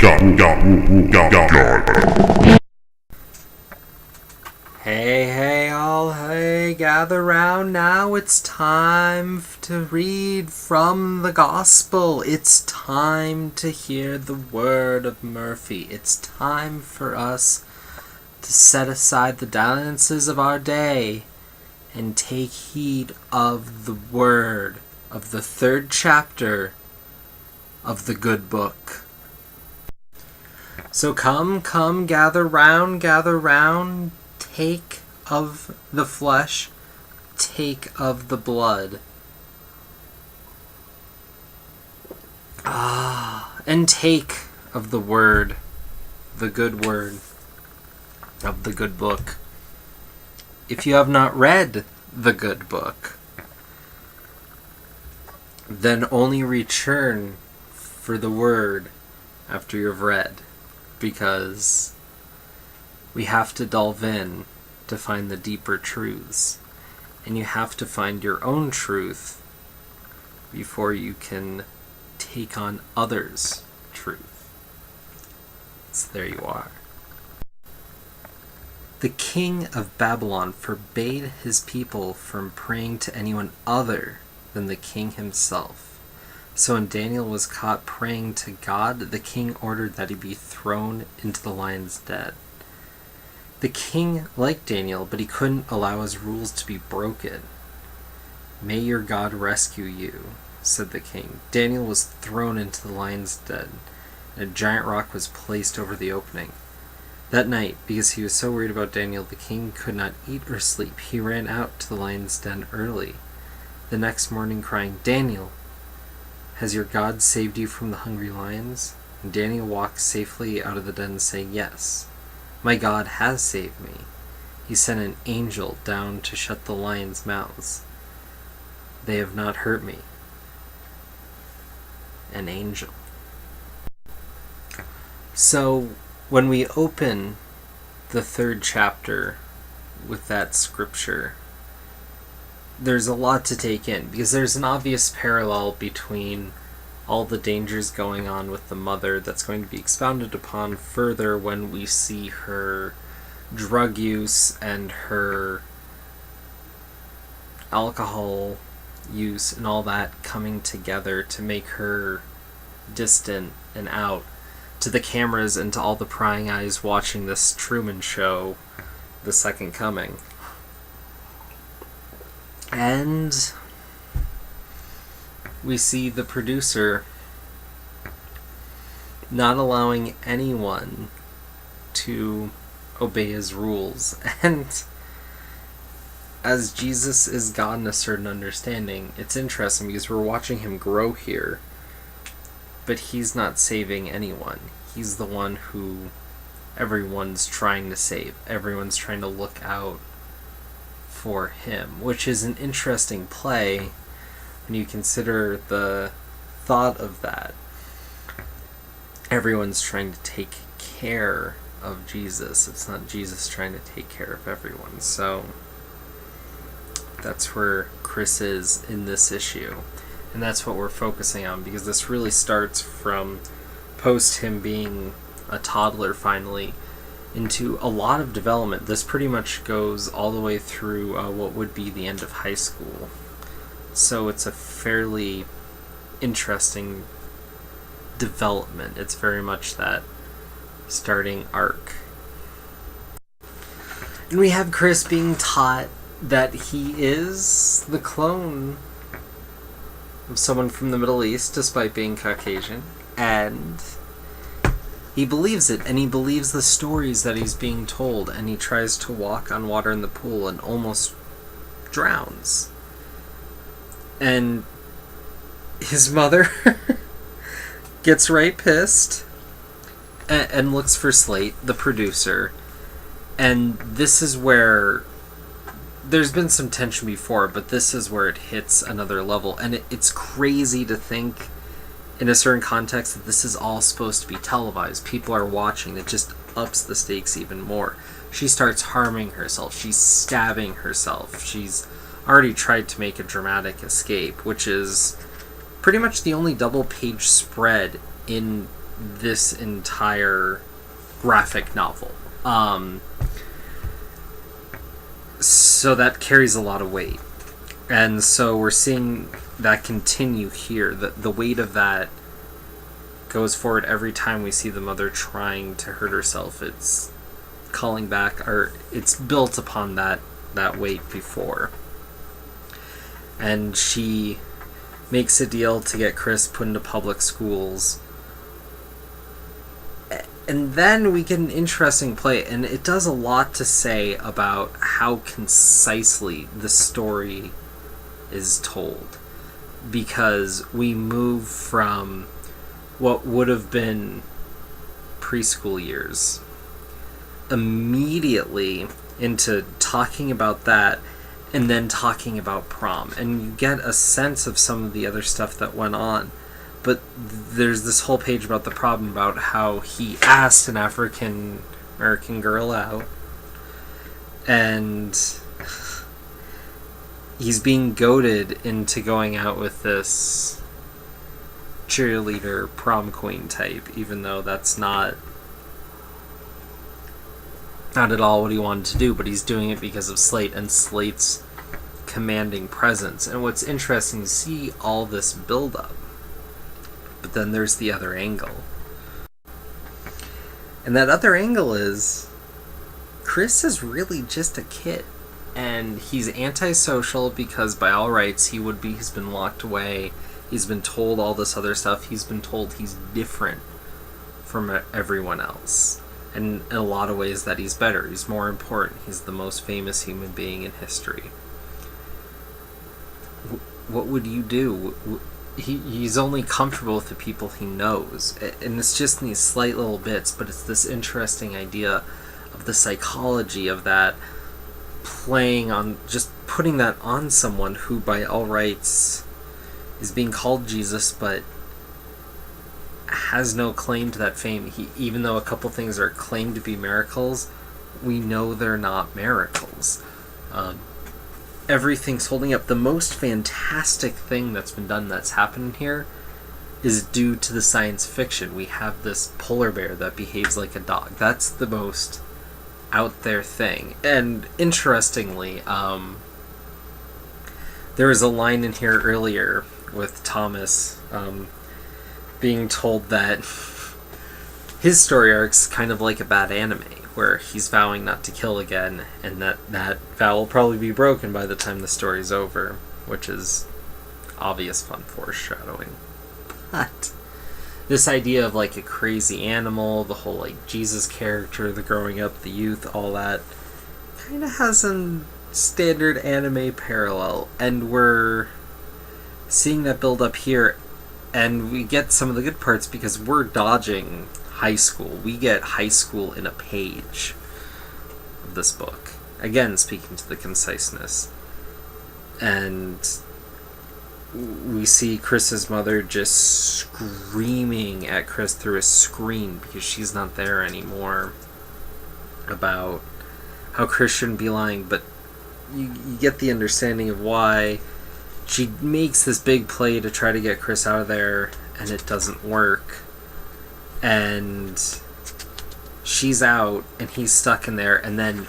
Hey, all, hey, gather round now. It's time to read from the gospel. It's time to hear the word of Murphy. It's time for us to set aside the dalliances of our day and take heed of the word of the 3rd chapter of the good book. So come, gather round, take of the flesh, take of the blood. And take of the word, the good word of the good book. If you have not read the good book, then only return for the word after you've read, because we have to delve in to find the deeper truths, and you have to find your own truth before you can take on others' truth. So there you are. The king of Babylon forbade his people from praying to anyone other than the king himself. So when Daniel was caught praying to God, the king ordered that he be thrown into the lion's den. The king liked Daniel, but he couldn't allow his rules to be broken. "May your God rescue you," said the king. Daniel was thrown into the lion's den, and a giant rock was placed over the opening. That night, because he was so worried about Daniel, the king could not eat or sleep. He ran out to the lion's den early the next morning, crying, "Daniel, has your God saved you from the hungry lions?" And Daniel walked safely out of the den, saying, "Yes, my God has saved me. He sent an angel down to shut the lions' mouths. They have not hurt me." An angel. So, when we open the 3rd chapter with that scripture, there's a lot to take in, because there's an obvious parallel between all the dangers going on with the mother that's going to be expounded upon further when we see her drug use and her alcohol use and all that coming together to make her distant and out to the cameras and to all the prying eyes watching this Truman Show, The Second Coming. And we see the producer not allowing anyone to obey his rules. And as Jesus is God in a certain understanding, it's interesting because we're watching him grow here, but he's not saving anyone. He's the one who everyone's trying to save. Everyone's trying to look out for him, which is an interesting play when you consider the thought of that. Everyone's trying to take care of Jesus. It's not Jesus trying to take care of everyone. So that's where Chris is in this issue. And that's what we're focusing on, because this really starts from post him being a toddler finally into a lot of development. This pretty much goes all the way through what would be the end of high school. So it's a fairly interesting development. It's very much that starting arc. And we have Chris being taught that he is the clone of someone from the Middle East, despite being Caucasian, and he believes it, and he believes the stories that he's being told, and he tries to walk on water in the pool and almost drowns. And his mother gets right pissed and looks for Slate, the producer, and this is where there's been some tension before, but this is where it hits another level, and it's crazy to think in a certain context that this is all supposed to be televised. People are watching. It just ups the stakes even more. She starts harming herself. She's stabbing herself. She's already tried to make a dramatic escape, which is pretty much the only double-page spread in this entire graphic novel. So that carries a lot of weight. And so we're seeing that continue here. The weight of that goes forward every time we see the mother trying to hurt herself. It's calling back, or it's built upon that weight before. And she makes a deal to get Chris put into public schools. And then we get an interesting play, and it does a lot to say about how concisely the story is told. Because we move from what would have been preschool years immediately into talking about that, and then talking about prom. And you get a sense of some of the other stuff that went on. But there's this whole page about the problem, about how he asked an African American girl out, and he's being goaded into going out with this cheerleader prom queen type, even though that's not at all what he wanted to do, but he's doing it because of Slate and Slate's commanding presence. And what's interesting to see all this build up. But then there's the other angle. And that other angle is Chris is really just a kid. And he's antisocial because by all rights he would be. He's been locked away. He's been told all this other stuff. He's been told he's different from everyone else. And in a lot of ways that he's better. He's more important. He's the most famous human being in history. What would you do? He's only comfortable with the people he knows. And it's just in these slight little bits, but it's this interesting idea of the psychology of that, playing on, just putting that on someone who by all rights is being called Jesus, but has no claim to that fame. Even though a couple things are claimed to be miracles, we know they're not miracles. Everything's holding up. The most fantastic thing that's been done that's happened here is due to the science fiction. We have this polar bear that behaves like a dog. That's the most out there thing. And interestingly, there was a line in here earlier with Thomas being told that his story arc's kind of like a bad anime, where he's vowing not to kill again, and that vow will probably be broken by the time the story's over, which is obvious fun foreshadowing. But this idea of like a crazy animal, the whole like Jesus character, the growing up, the youth, all that, kind of has a standard anime parallel, and we're seeing that build up here, and we get some of the good parts because we're dodging high school. We get high school in a page of this book. Again, speaking to the conciseness. And we see Chris's mother just screaming at Chris through a screen because she's not there anymore, about how Chris shouldn't be lying, but you get the understanding of why. She makes this big play to try to get Chris out of there, and it doesn't work. And she's out, and he's stuck in there, and then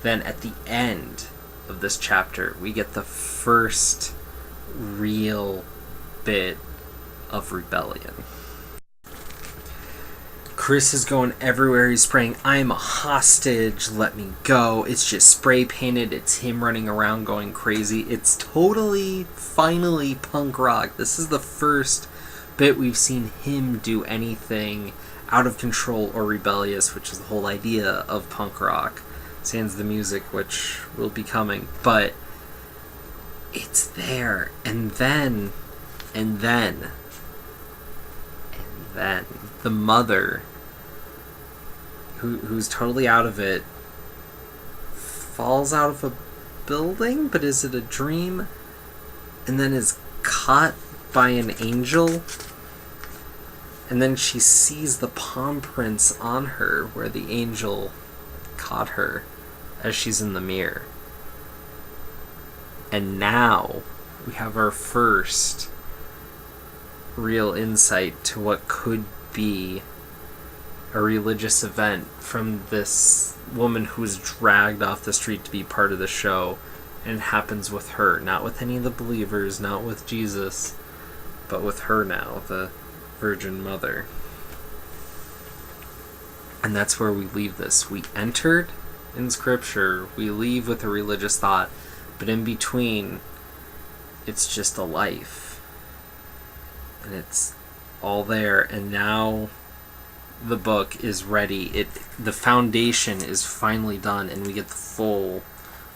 at the end of this chapter, we get the first real bit of rebellion. Chris is going everywhere. He's spraying, "I'm a hostage, let me go." It's just spray painted. It's him running around going crazy. It's totally, finally, punk rock. This is the first bit we've seen him do anything out of control or rebellious, which is the whole idea of punk rock. Sans the music, which will be coming. But it's there. And then the mother, who's totally out of it, falls out of a building, but is it a dream? And then is caught by an angel, and then she sees the palm prints on her where the angel caught her as she's in the mirror. And now we have our first real insight to what could be a religious event from this woman who was dragged off the street to be part of the show, and it happens with her, not with any of the believers, not with Jesus, but with her now, the Virgin Mother. And that's where we leave this. We entered in Scripture, we leave with a religious thought, but in between, it's just a life. And it's all there, and now the book is ready. The foundation is finally done, and we get the full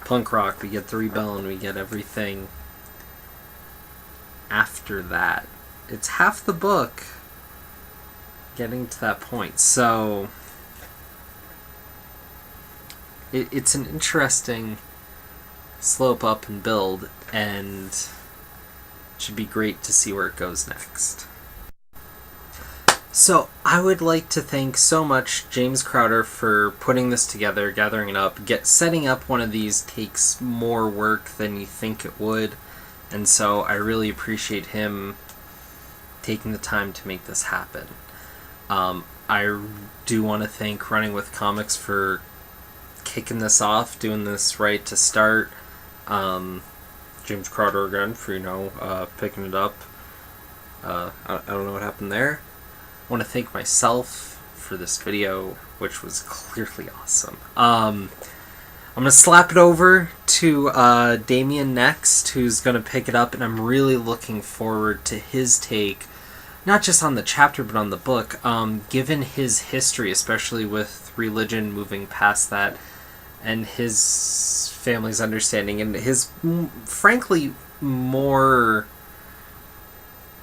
punk rock, we get the rebellion, we get everything after that. It's half the book getting to that point. So it's an interesting slope up and build, and it should be great to see where it goes next. So I would like to thank so much James Crowder for putting this together, gathering it up. Setting up one of these takes more work than you think it would, and so I really appreciate him taking the time to make this happen. I do want to thank Running with Comics for kicking this off, doing this right to start. James Crowder again for picking it up. I don't know what happened there. I want to thank myself for this video, which was clearly awesome. I'm going to slap it over to Damien next, who's going to pick it up, and I'm really looking forward to his take, not just on the chapter, but on the book, given his history, especially with religion moving past that, and his family's understanding, and his, frankly, more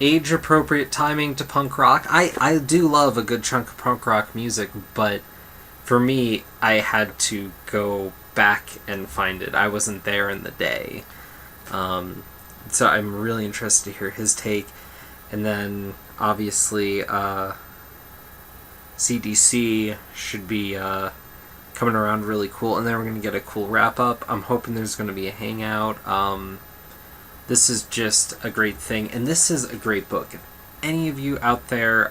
age-appropriate timing to punk rock. I do love a good chunk of punk rock music, but for me, I had to go back and find it. I wasn't there in the day. So I'm really interested to hear his take. And then, obviously, CDC should be coming around really cool. And then we're going to get a cool wrap-up. I'm hoping there's going to be a hangout. This is just a great thing, and this is a great book. If any of you out there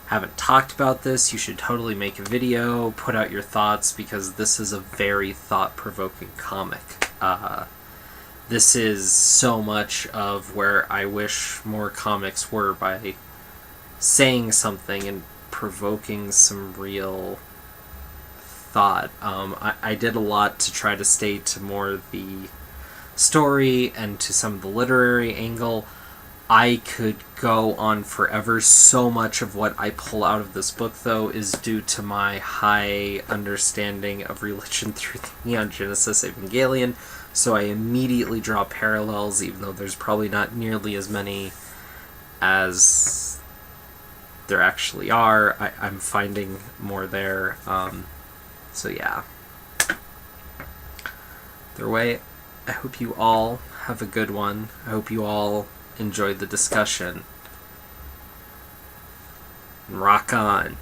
haven't talked about this, you should totally make a video, put out your thoughts, because this is a very thought-provoking comic. This is so much of where I wish more comics were, by saying something and provoking some real thought. I did a lot to try to stay to more of the story and to some of the literary angle. I could go on forever. So much of what I pull out of this book, though, is due to my high understanding of religion through the Neon Genesis Evangelion, so I immediately draw parallels, even though there's probably not nearly as many as there actually are. I'm finding more there. So yeah. Either way, I hope you all have a good one. I hope you all enjoyed the discussion. Rock on.